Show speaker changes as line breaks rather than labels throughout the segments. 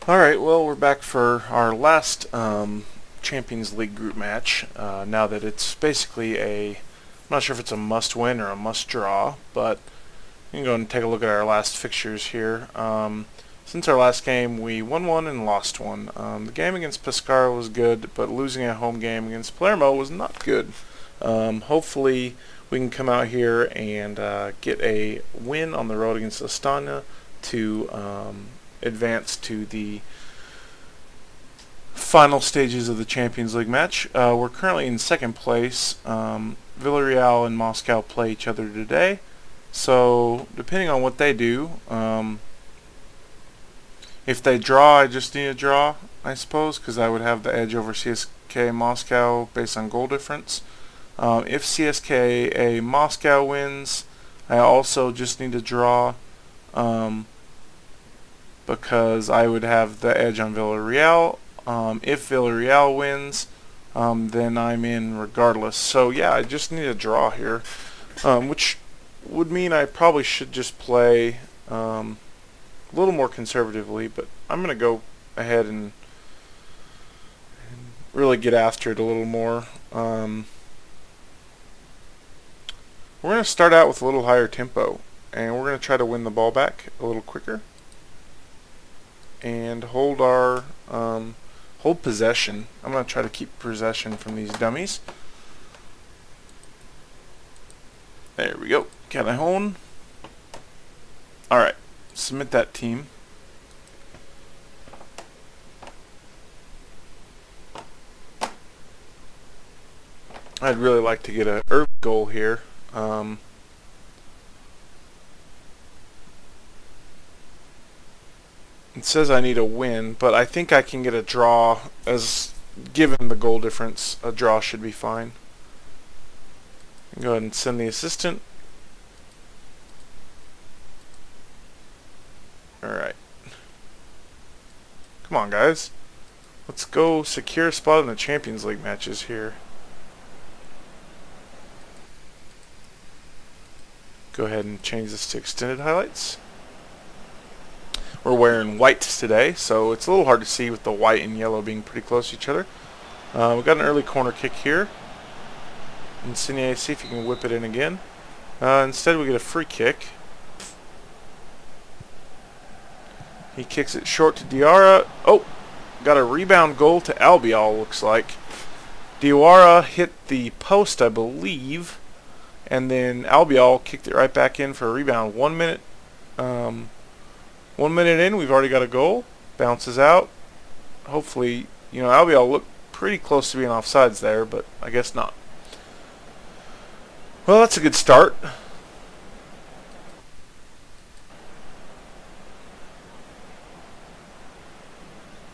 Alright, well, we're back for our last Champions League group match. Now that it's basically I'm not sure if it's a must-win or a must-draw, but you can go and take a look at our last fixtures here. Since our last game, we won one and lost one. The game against Pescara was good, but losing a home game against Palermo was not good. Hopefully, we can come out here and get a win on the road against Astana to advance to the final stages of the Champions League match. We're currently in second place. Villarreal and Moscow play each other today. So, depending on what they do, if they draw, I just need a draw, I suppose, because I would have the edge over CSKA Moscow based on goal difference. If CSKA Moscow wins, I also just need a draw, because I would have the edge on Villarreal. If Villarreal wins, then I'm in regardless. So yeah, I just need a draw here, which would mean I probably should just play a little more conservatively, but I'm going to go ahead and really get after it a little more. We're going to start out with a little higher tempo, and we're going to try to win the ball back a little quicker and hold our hold possession. I'm going to try to keep possession from these dummies. There we go. Callahan. Alright. Submit that team. I'd really like to get a early goal here. It says I need a win, but I think I can get a draw, as given the goal difference, a draw should be fine. Go ahead and send the assistant. Alright. Come on, guys. Let's go secure a spot in the Champions League matches here. Go ahead and change this to extended highlights. We're wearing white today, so it's a little hard to see with the white and yellow being pretty close to each other. We've got an early corner kick here. Insigne, see if you can whip it in again. Instead, we get a free kick. He kicks it short to Diarra. Oh, got a rebound goal to Albiol, looks like. Diarra hit the post, I believe, and then Albiol kicked it right back in for a rebound. 1 minute. 1 minute in, we've already got a goal. Bounces out. Hopefully, Albiol looked pretty close to being offsides there, but I guess not. Well, that's a good start.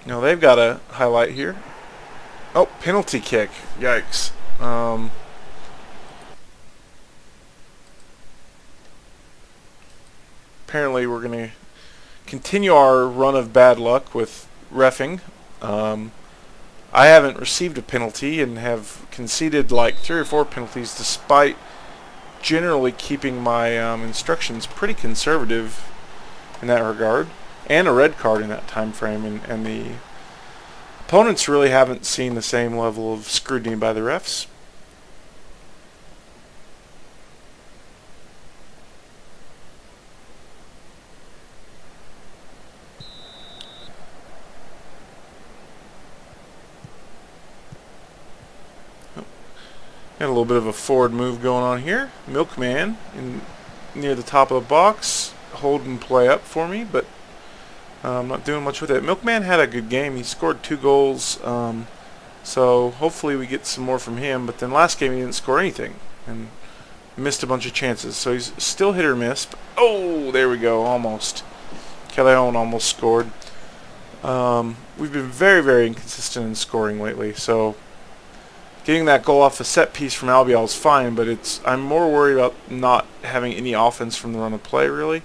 Now they've got a highlight here. Oh, penalty kick. Yikes. Apparently we're going to continue our run of bad luck with reffing. I haven't received a penalty and have conceded like 3 or 4 penalties despite generally keeping my instructions pretty conservative in that regard, and a red card in that time frame, and the opponents really haven't seen the same level of scrutiny by the refs. Got a little bit of a forward move going on here. Milkman near the top of the box, holding play up for me, but I'm not doing much with it. Milkman had a good game. He scored 2 goals, so hopefully we get some more from him. But then last game he didn't score anything and missed a bunch of chances. So he's still hit or miss. But, oh, there we go, almost. Callahan almost scored. We've been very, very inconsistent in scoring lately, so getting that goal off a set piece from Albiol is fine, but I'm more worried about not having any offense from the run of play, really.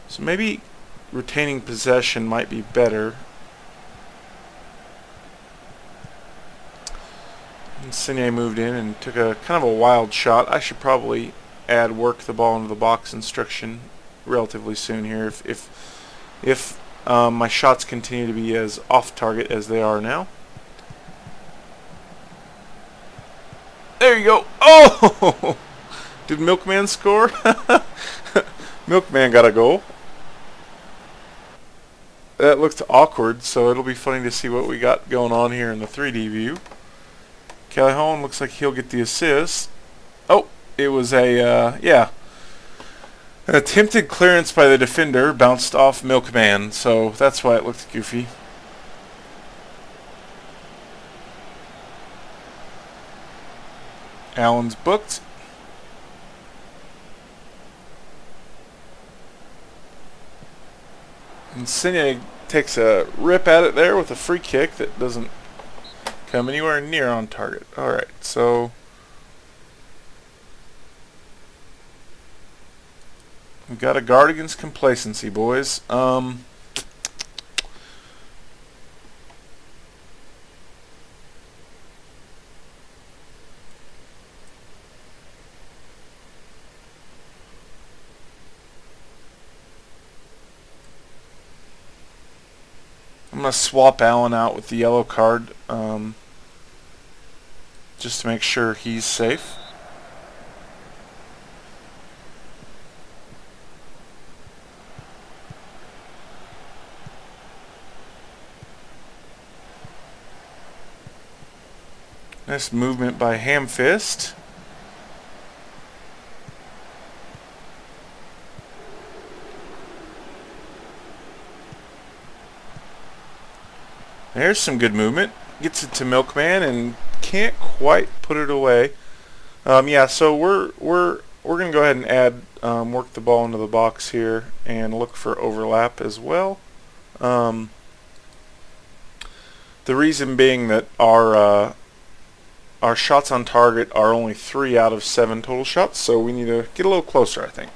So maybe retaining possession might be better. Insigne moved in and took a kind of a wild shot. I should probably add work the ball into the box instruction relatively soon here. If my shots continue to be as off target as they are now. There you go. Oh! Did Milkman score? Milkman got a goal. That looked awkward, so it'll be funny to see what we got going on here in the 3D view. Calhoun looks like he'll get the assist. Oh, it was a, yeah. An attempted clearance by the defender bounced off Milkman, so that's why it looked goofy. Allen's booked. And Insigne takes a rip at it there with a free kick that doesn't come anywhere near on target. Alright, so we've got to guard against complacency, boys. I'm going to swap Allen out with the yellow card just to make sure he's safe. Nice movement by Hamfist. There's some good movement. Gets it to Milkman and can't quite put it away. Yeah, so we're gonna go ahead and add work the ball into the box here and look for overlap as well. The reason being that our shots on target are only 3 out of 7 total shots, so we need to get a little closer, I think.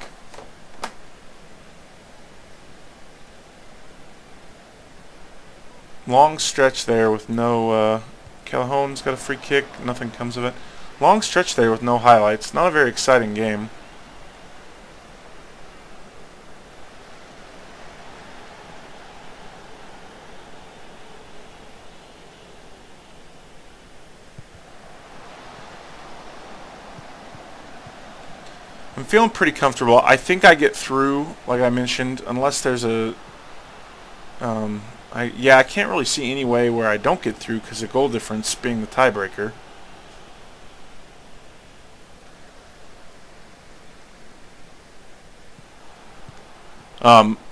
Long stretch there with no... Calhoun's got a free kick, nothing comes of it. Long stretch there with no highlights. Not a very exciting game. I'm feeling pretty comfortable. I think I get through, like I mentioned, unless there's a... I can't really see any way where I don't get through because of goal difference being the tiebreaker.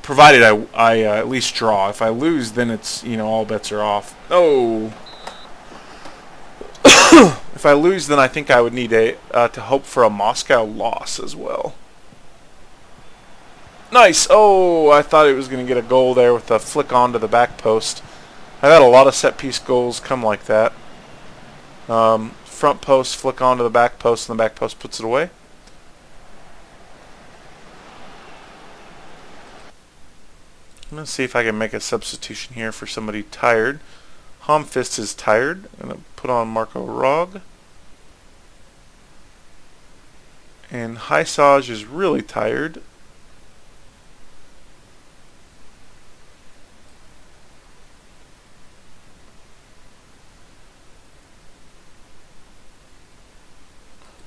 Provided I at least draw. If I lose, then it's, all bets are off. Oh! If I lose, then I think I would need to hope for a Moscow loss as well. Nice! Oh, I thought it was going to get a goal there with a flick onto the back post. I've had a lot of set-piece goals come like that. Front post, flick onto the back post, and the back post puts it away. I'm going to see if I can make a substitution here for somebody tired. Hamfist is tired. I'm going to put on Marco Rog. And Hysaj is really tired.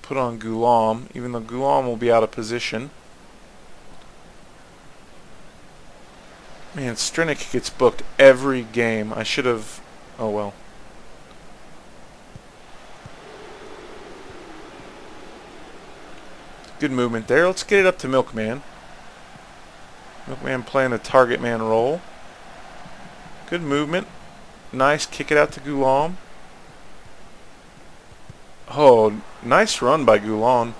Put on Gulam, even though Gulam will be out of position. Man, Strinik gets booked every game. I should have... Oh well. Good movement there. Let's get it up to Milkman. Milkman playing the target man role. Good movement. Nice. Kick it out to Gulam. Oh, nice run by Gulam.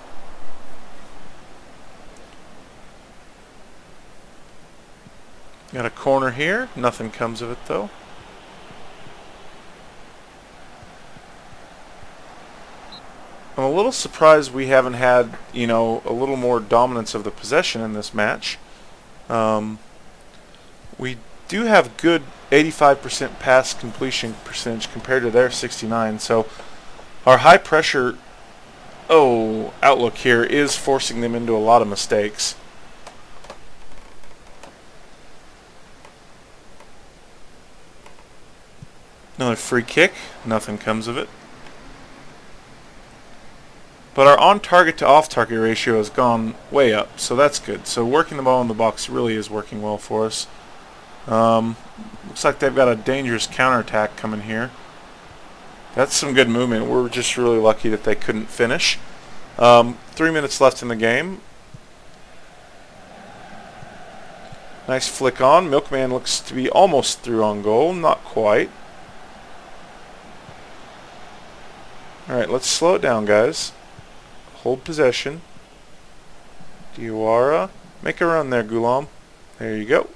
Got a corner here. Nothing comes of it though. I'm a little surprised we haven't had, a little more dominance of the possession in this match. We do have good 85% pass completion percentage compared to their 69, so our high pressure outlook here is forcing them into a lot of mistakes. Another free kick. Nothing comes of it. But our on-target to off-target ratio has gone way up, so that's good. So working the ball in the box really is working well for us. Looks like they've got a dangerous counterattack coming here. That's some good movement. We're just really lucky that they couldn't finish. 3 minutes left in the game. Nice flick on. Milkman looks to be almost through on goal. Not quite. Alright, let's slow it down, guys. Hold possession. Diawara. Make a run there, Gulam. There you go.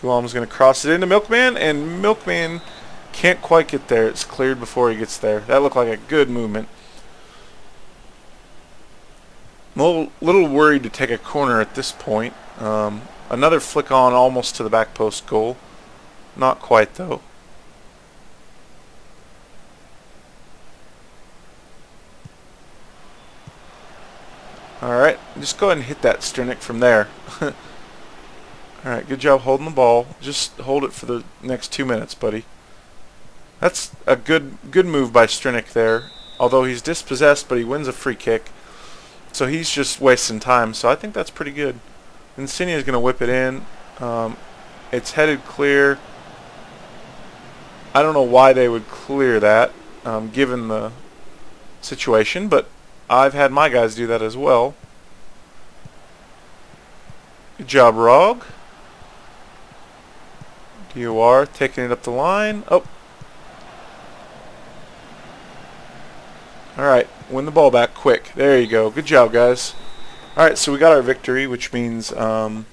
Gulam's going to cross it into Milkman, and Milkman can't quite get there. It's cleared before he gets there. That looked like a good movement. I'm a little worried to take a corner at this point. Another flick on almost to the back post goal. Not quite, though. Alright, just go ahead and hit that, Strinick, from there. Alright, good job holding the ball. Just hold it for the next 2 minutes, buddy. That's a good move by Strinick there. Although he's dispossessed, but he wins a free kick. So he's just wasting time. So I think that's pretty good. Insigne is going to whip it in. It's headed clear. I don't know why they would clear that, given the situation, but I've had my guys do that as well. Good job, Rog. Diawara taking it up the line. Oh. Alright, win the ball back quick. There you go. Good job, guys. Alright, so we got our victory, which means good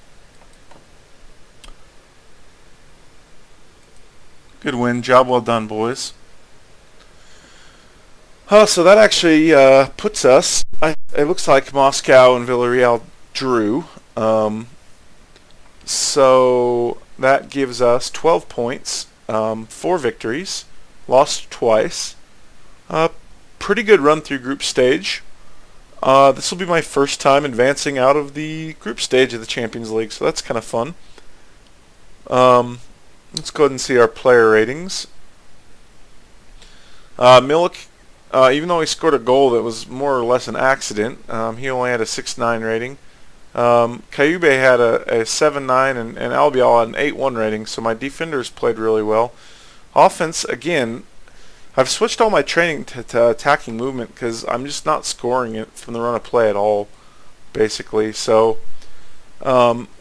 win. Job well done, boys. So that actually puts us, it looks like Moscow and Villarreal drew. So that gives us 12 points, 4 victories, lost twice. Pretty good run through group stage. This will be my first time advancing out of the group stage of the Champions League, so that's kind of fun. Let's go ahead and see our player ratings. Milik, even though he scored a goal that was more or less an accident, he only had a 6.9 rating. Cayube had a 7.9 and Albiol had an 8.1 rating, so my defenders played really well. Offense, again, I've switched all my training to attacking movement because I'm just not scoring it from the run of play at all, basically. So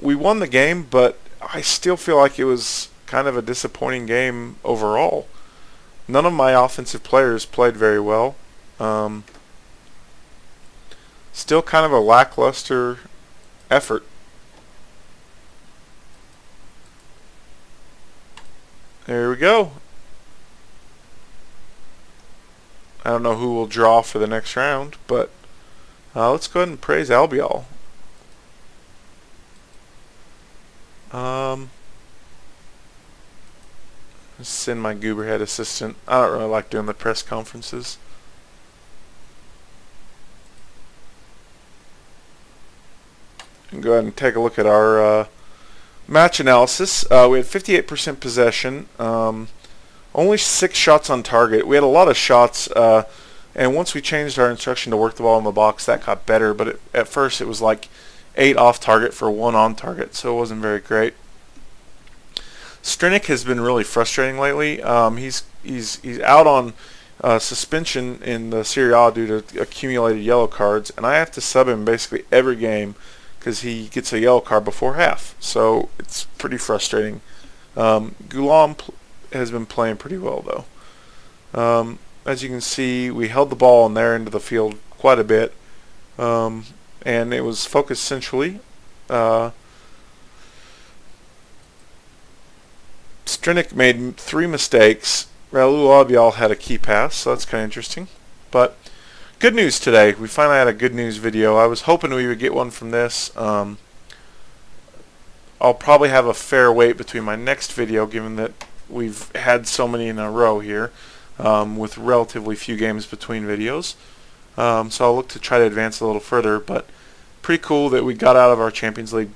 we won the game, but I still feel like it was kind of a disappointing game overall. None of my offensive players played very well. Still kind of a lackluster effort. There we go. I don't know who will draw for the next round, but let's go ahead and praise Albiol. Send my gooberhead assistant. I don't really like doing the press conferences. And go ahead and take a look at our match analysis. We had 58% possession. Only 6 shots on target. We had a lot of shots, and once we changed our instruction to work the ball in the box, that got better. But at first, it was like 8 off target for 1 on target, so it wasn't very great. Strinick has been really frustrating lately. He's out on suspension in the Serie A due to accumulated yellow cards, and I have to sub him basically every game because he gets a yellow card before half. So it's pretty frustrating. Gulam has been playing pretty well, though. As you can see, we held the ball on their end of the field quite a bit, and it was focused centrally. Strinick made 3 mistakes. Raul Albiol had a key pass, so that's kind of interesting. But good news today. We finally had a good news video. I was hoping we would get one from this. I'll probably have a fair wait between my next video, given that we've had so many in a row here, with relatively few games between videos. So I'll look to try to advance a little further, but pretty cool that we got out of our Champions League